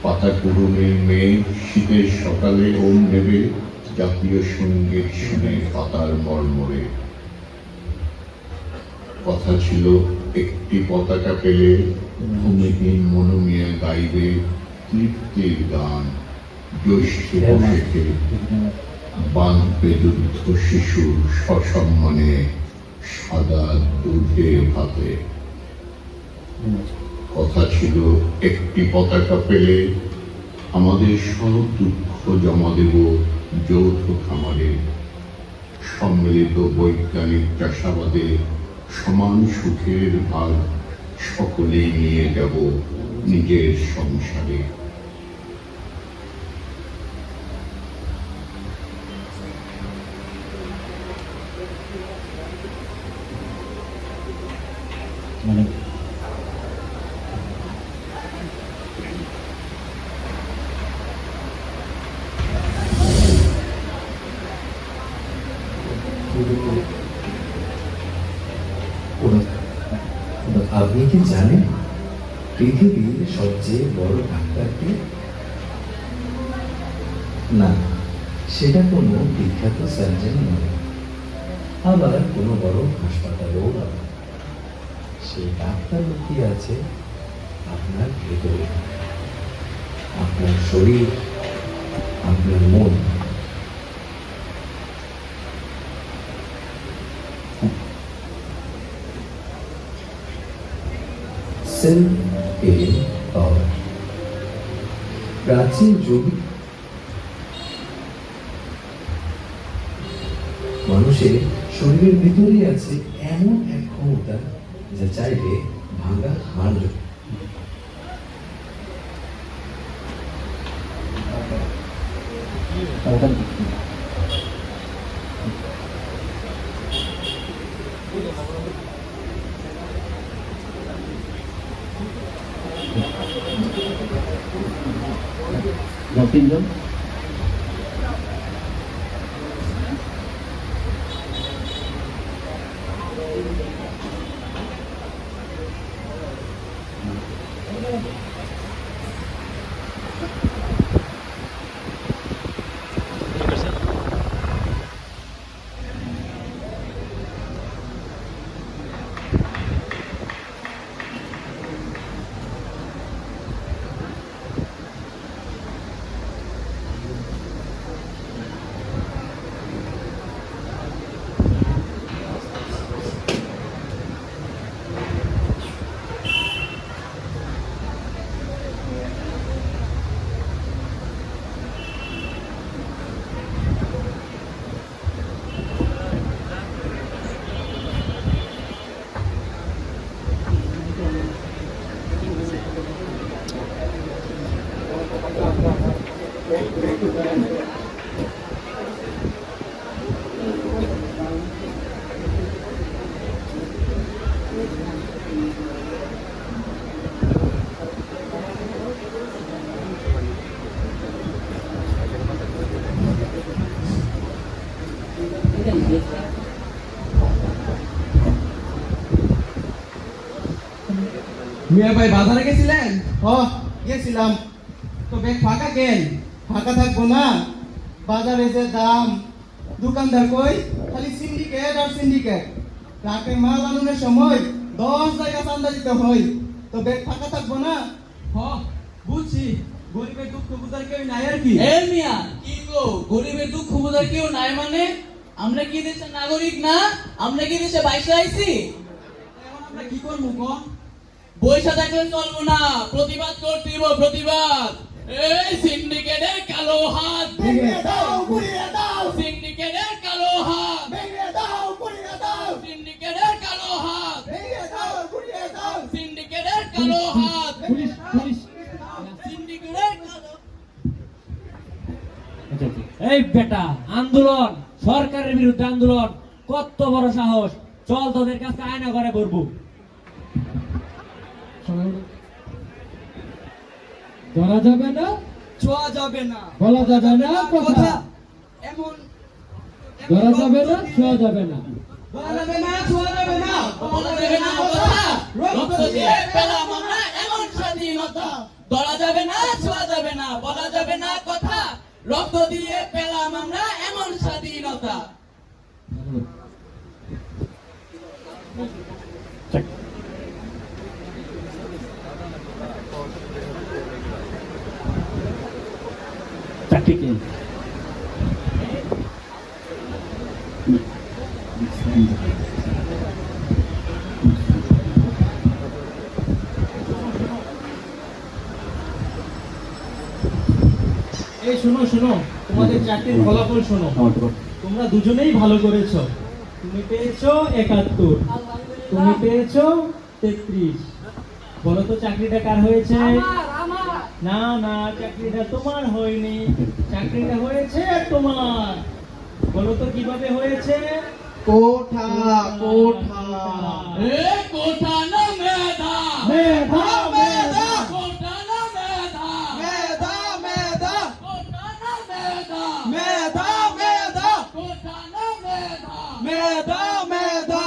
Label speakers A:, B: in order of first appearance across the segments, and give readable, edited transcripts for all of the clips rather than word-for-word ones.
A: পাতা কুড়ুনের মেয়ে শীতের সকালে ওম নেবে জাতীয় সঙ্গীত শুনে পাতার মর্মরে। কথা ছিল একটি পতাকা পেলে ভূমিহীন মনোমিয়া গাইবে তৃপ্তির গান। জ্যৈষ্ঠী বসেতে বাঁধবে যুদ্ধ শিশু সসম্মানে সাদা দুধের ভাতে। কথা ছিল একটি পতাকা পেলে আমাদের সব দুঃখ জমা দেব যৌথ খামারে। সম্মিলিত বৈজ্ঞানিক চাষাবাদে সমান সুখের ভাগ সকলেই নিয়ে যাব নিজের সংসারে।
B: আপনি কি জানেন পৃথিবীর সবচেয়ে বড় ডাক্তারকে? না, সেটা কোনো বিখ্যাত সার্জন নয়, আবার কোনো বড় হাসপাতালও নয়। সেই ডাক্তার লুকিয়ে আছে আপনার ভেতরে, আপনার শরীর, আপনার মন। সেলফ হিলিং পাওয়ার। প্রাচীন যুগ মানুষের শরীরের ভিতরেই আছে এমন এক ক্ষমতা যা চাইলে ভাঙা হাড় তিনজন
C: মিয়া ভাই বাজারে গেছিলেন?
D: গেছিলাম।
C: তো ব্যাগ ফাঁকা কেন?
D: ফাঁকা থাকবো না? বাজারে যে দাম, দোকানদার কই খালি সিন্ডিকেট আর সিন্ডিকেট। ট্রাকে মাল আনানোর সময় 10 জায়গা চান্দা দিতে হয়, তো ব্যাগ ফাঁকা থাকবো না?
C: বুঝছি, গরিবের দুঃখ বুঝার কেউ নাই আর কি।
E: এ মিয়া, কি গো, গরিবের দুঃখ বুঝার কেউ নাই মানে? আমরা কি দেশের নাগরিক না? আমরা কি দেশে বাইসে আইছি?
C: এখন আমরা কি করবো কম?
E: বৈশা থাকলে চলবো না, প্রতিবাদ করতে দিব, প্রতিবাদ। এই সিন্ডিকেটের কালো হাত
D: ভেঙে দাও, গুড়িয়ে দাও,
E: সিন্ডিকেটের কালো হাত
D: ভেঙে দাও, গুড়িয়ে দাও,
E: সিন্ডিকেটের কালো হাত
D: ভেঙে দাও, গুড়িয়ে দাও।
E: সিন্ডিকেটের কালো হাত সিন্ডিকেটের কালো।
F: এই বেটা, আন্দোলন, সরকারের বিরুদ্ধে আন্দোলন, কত বড় সাহস! চল তোদের কাছে আয়না করে করবো। ধরা যাবে না,
C: ছোঁয়া যাবে না,
F: বলা যাবে না কথা,
C: এমন
F: ধরা যাবে না, ছোঁয়া যাবে না,
C: বলা যাবে না, ছোঁয়া যাবে না,
E: বলা যাবে না কথা, রক্ত দিয়ে পেলাম আমরা এমন স্বাধীনতা। ধরা যাবে না, ছোঁয়া যাবে রক্ত দিয়ে পেলাম আমরা এমন স্বাধীনতা।
F: চাকরি কি
C: এই শোনো শোনো, তোমাদের চাকরির ফলাফল শোনো। তোমরা দুজনেই ভালো করেছো। তুমি পেয়েছো 71, তুমি পেয়েছো 33। বলো তো চাকরিটা কার হয়েছে? না না, চাকরিটা তোমার হয়নি, চাকরিটা হয়েছে তোমার। বলো তো কিভাবে হয়েছে?
D: কোঠা কোঠা
E: এ কোঠা না মেধা,
D: মেধা মেধা
E: কোঠা না মেধা,
D: মেধা মেধা
E: কোঠা না মেধা,
D: মেধা মেধা
E: কোঠা না মেধা।
D: মেধা মেধা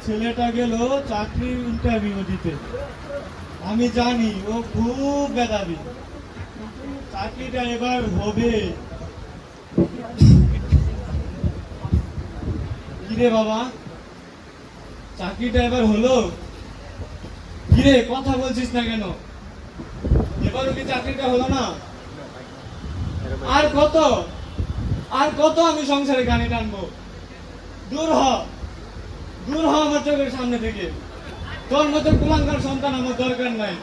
G: ছেলেটা গেল চাকরির ইন্টারভিউ দিতে। আমি জানি ও খুব মেধাবী, চাকরিটা এবার হবে। কিরে বাবা, চাকরিটা এবার হলো? কিরে কথা বলছিস না কেন? এবারও কি চাকরিটা হলো না? আর কত আর কত আমি সংসারে গানে টানবো? দূর হ, দূর হ আমার চোখের সামনে থেকে। তোর মতো কুলাঙ্গার সন্তান আমার দরকার নাই।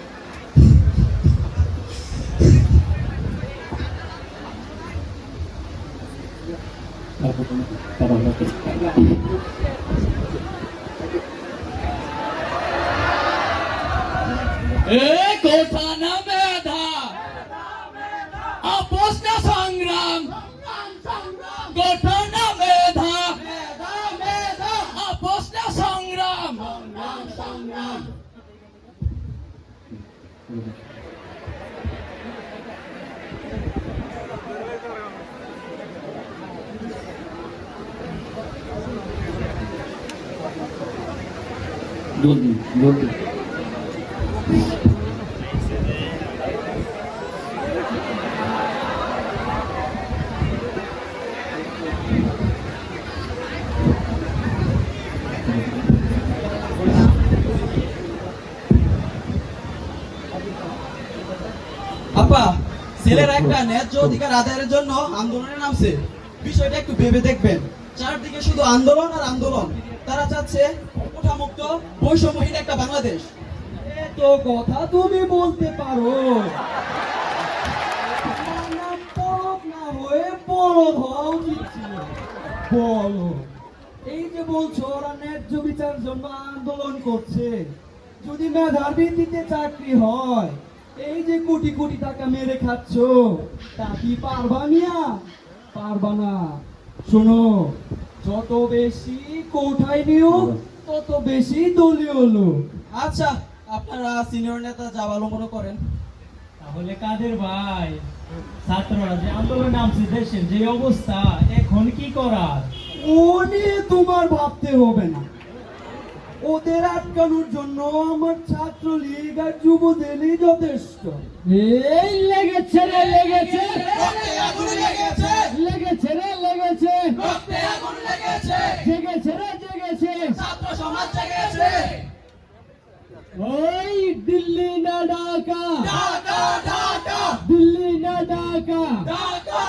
E: এ কোঠা না মেধা, আপোষ না সংগ্রাম, কোঠা না মেধা, আপোষ না সংগ্রাম।
F: জলদি জলদি
C: আপা, ছেলেরা একটা ন্যায্য অধিকার আদায়ের জন্য আন্দোলনে নামছে। বিষয়টা একটু ভেবে দেখবেন। চারদিকে শুধু আন্দোলন আর আন্দোলন। তারা চাচ্ছে কোঠামুক্ত বৈষম্যহীন একটা বাংলাদেশ। এত কথা তুমি বলতে পারো, পরব না হয়ে বলদ হওয়া উচিত ছিল। বলো, এই যে বলছো ওরা ন্যায্য বিচার জন্য আন্দোলন করছে, যদি মেধার ভিত্তিতে চাকরি হয়, এই যে কোটি কোটি টাকা মেরে খাচ্ছ, তা কি পারবা মিয়া? পারবা না। শোনো, যত বেশি কোঠায় নিয়োগ, তত বেশি দলীয় লোক। আচ্ছা, আপনারা সিনিয়র নেতা যা ভালো মনে করেন।
F: তাহলে কাদের ভাই, ছাত্ররা যে আন্দোলন নামছে, দেশের যে অবস্থা, এখন কি করার?
C: ও নিয়ে তোমার ভাবতে হবে না। ওদের আটকানোর জন্য আমার ছাত্রলীগ আর যুবদলই যথেষ্ট।
F: এই লেগেছে রে, লেগেছে
E: রক্তে আগুন লেগেছে,
F: লেগেছে রে, লেগেছে
E: রক্তে আগুন লেগেছে,
F: জেগেছে রে, জেগেছে।
E: ছাত্র সমাজ জেগেছে।
F: ওই দিল্লি না ঢাকা,
E: ঢাকা ঢাকা
F: দিল্লি না ঢাকা।
E: ঢাকা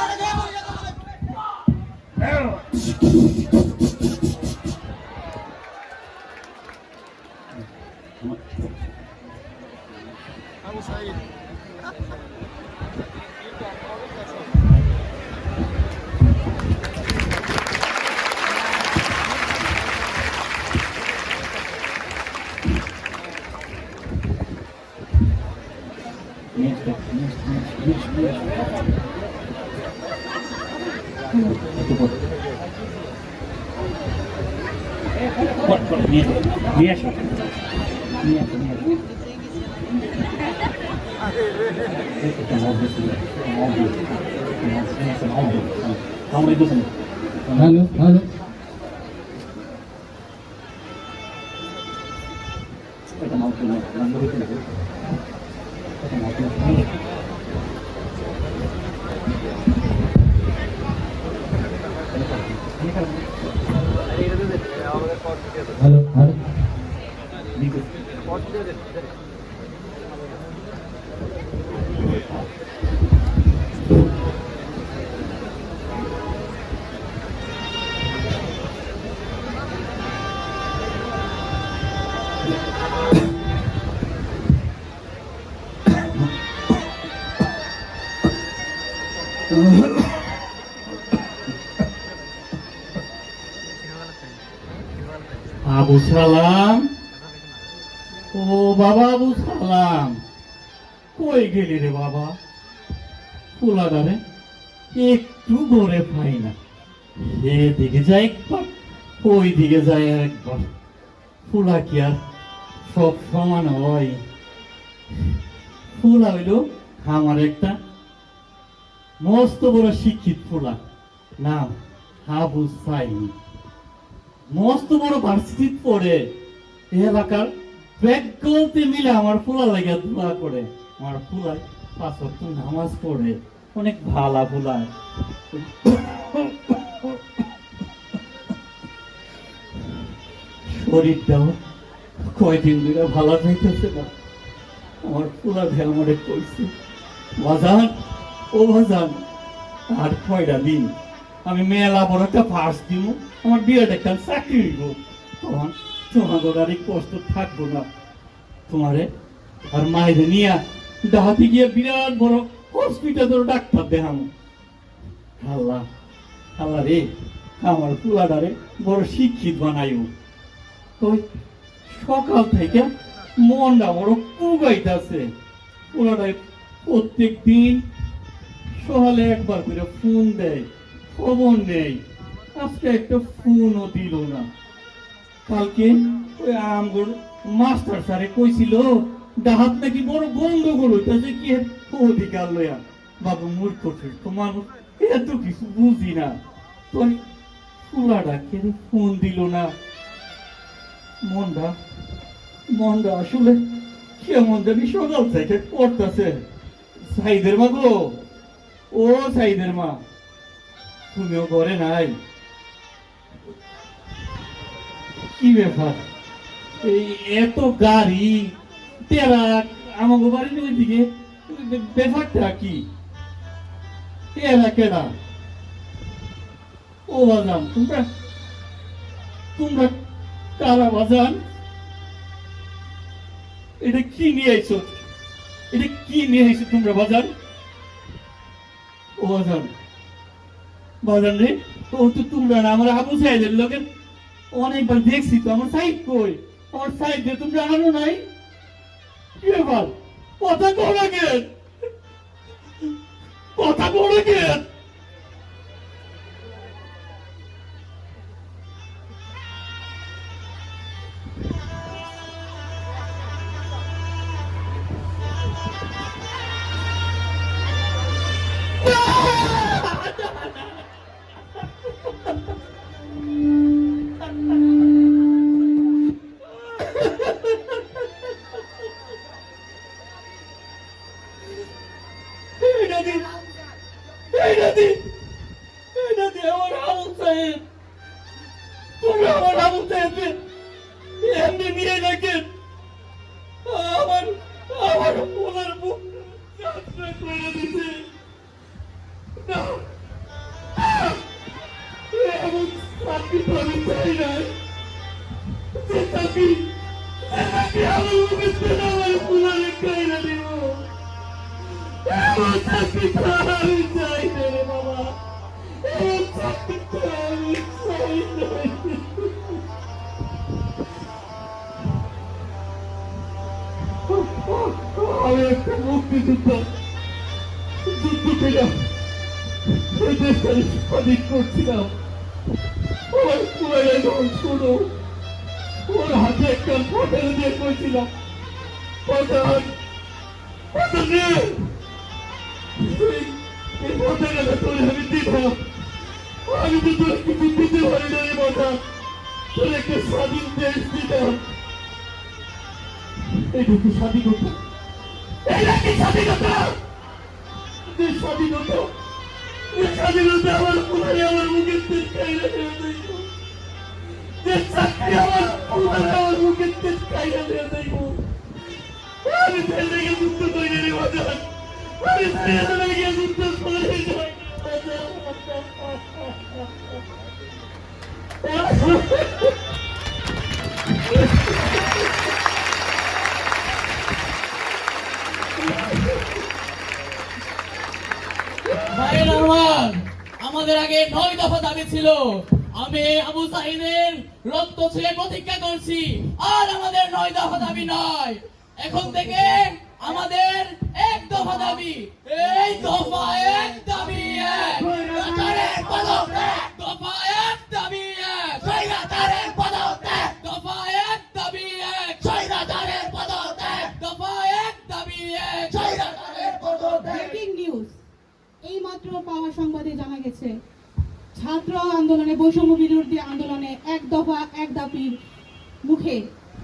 F: নিয়ে আসো, নিয়ে আসো, নিয়ে আসো। Hello hello,
B: hello hello
H: Abu সালাম, ও বাবা আবু সালাম, কই গেলি রে বাবা? ফুলাদারে একটু ঘরে পাই না, এদিকে যাই একবার, ওই দিকে যাই আর একবার। ফুলা কি আর সব সমান হয়? ফুলা হইল আমার একটা মস্ত বড় শিক্ষিত ফুলা, নাম আবু সাইদ। মস্ত বড় ভার্সিটিত পড়ে, এলাকার ব্যাগলতে মিলে আমার ফুলা লাগিয়া দোয়া করে। আমার ফুলায় 5 ওয়াক্ত নামাজ পড়ে, অনেক ভালা ফুলায়। শরীরটাও কয়দিন ধরে ভালো যাইতেছে না। আমার ফুলা ভাই আমারে কইছে, বাজান ও বাজান, আর কয়টা দিন আমি মেলা বড় একটা ফাঁস দিব, আমার বিয়েটা একটা চাকরি হইব, তখন তোমাদের আর এই কষ্ট থাকবো না। তোমারে আর মায়ের নিয়ে ডাহাতে গিয়ে বিরাট বড় হসপিটালের ডাক্তার দেখাম। আল্লাহ আল্লাহ রে, আমার পুলাডারে বড় শিক্ষিত বানাইও। তো সকাল থেকে মনটা বড় কুগাইতেছে। পুলাডায় প্রত্যেক দিন সকালে একবার করে ফোন দেয়, খবর নেই। আজকে একটা ফোনও দিল না। কালকে ওই আমগুর মাস্টার স্যারে কইছিল ডাহাত নাকি বড় গন্ডগোল হইতেছে, কি অধিকার লয়া। বাবু মূর্খ ছোট মানুষ, এত কিছু বুঝি না। তোর ফুলাটা কে ফোন দিল না। মনটা মনটা আসলে কেমন জানি সকাল থেকে পড়তেছে। সাইদের মা গো, ও সাইদের মা, তুমিও ঘরে নাই? কি ব্যাপার, এই এত গাড়ি তেরা আমাকে বাড়ির ওইদিকে, ব্যাপারটা কি? কেডা? ও বাজান, তোমরা তোমরা কারা বাজান? এটা কি নিয়ে আইছো? এটা কি নিয়ে আইছো তোমরা বাজান? ও বাজান, বাজান রে, ও তো তোমরা না, আমার আবু সাইদের লোকের অনেকবার দেখছি তো। আমার সাইড কই? আমার সাইড দিয়ে তোমরা আনো নাই? কি ব্যাপার, কথা কও না কেন? কথা কও না কেন? আমি একটা মুক্তিযুদ্ধ যুদ্ধ ছিলাম, এই দেশটাকে স্বাধীন করছিলাম। আমার পুরাই যখন শুনো, ওর হাতে একটা পটেল দিয়ে কইছিলাম, পটান পটান রে, এই পটানটা তোর আমি দিতাম। আমি তো তোর কিছু দিতে পারি না রে পটান, তোর একটা স্বাধীন দেশ দিতাম। এটা কি স্বাধীনতা? এটা কি স্বাধীনতা? যে স্বাধীনতা, যে স্বাধীনতা আমার পুরারে আমার মুখের তেল খাইরা দেয়া যাইব, যে চাকরি আমার পুরারে আমার মুখের তেল খাইরা দেয়া যাইব, আমি তেল থেকে যুদ্ধ করি রে বাজার, আমি তেল থেকে যুদ্ধ করে যাই
E: ভাইয়ের আমার, আমাদের আগে 9 দফা দাবি ছিল। আমি আবু সাহিদের রক্ত ছুঁয়ে প্রতিজ্ঞা করছি, আর আমাদের 9 দফা দাবি নয়, এখন থেকে আমাদের 1 দফা দাবি। এই দফা 1 দাবি 1, সরকারের পদত্যাগ। দফা 1 দাবি 1, স্বৈরাচারের পদত্যাগ। দফা 1 দাবি 1, স্বৈরাচারের পদত্যাগ। দফা 1 দাবি 1, স্বৈরাচারের পদত্যাগ।
I: ব্রেকিং নিউজ, এইমাত্র পাওয়া সংবাদে জানা গেছে ছাত্র আন্দোলনে, বৈষম্য বিরোধী আন্দোলনে 1 দফা 1 দাবির মুখে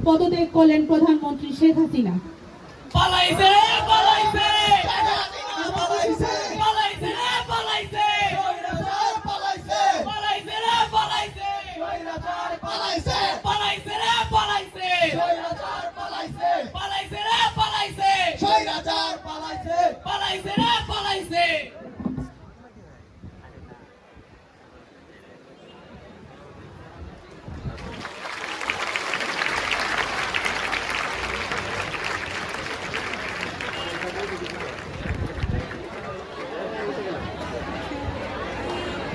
I: পদত্যাগ করলেন প্রধানমন্ত্রী শেখ হাসিনা।
E: পালাইছে, পালাইছে, পালাইছে, পালাইছে, পালাইছে।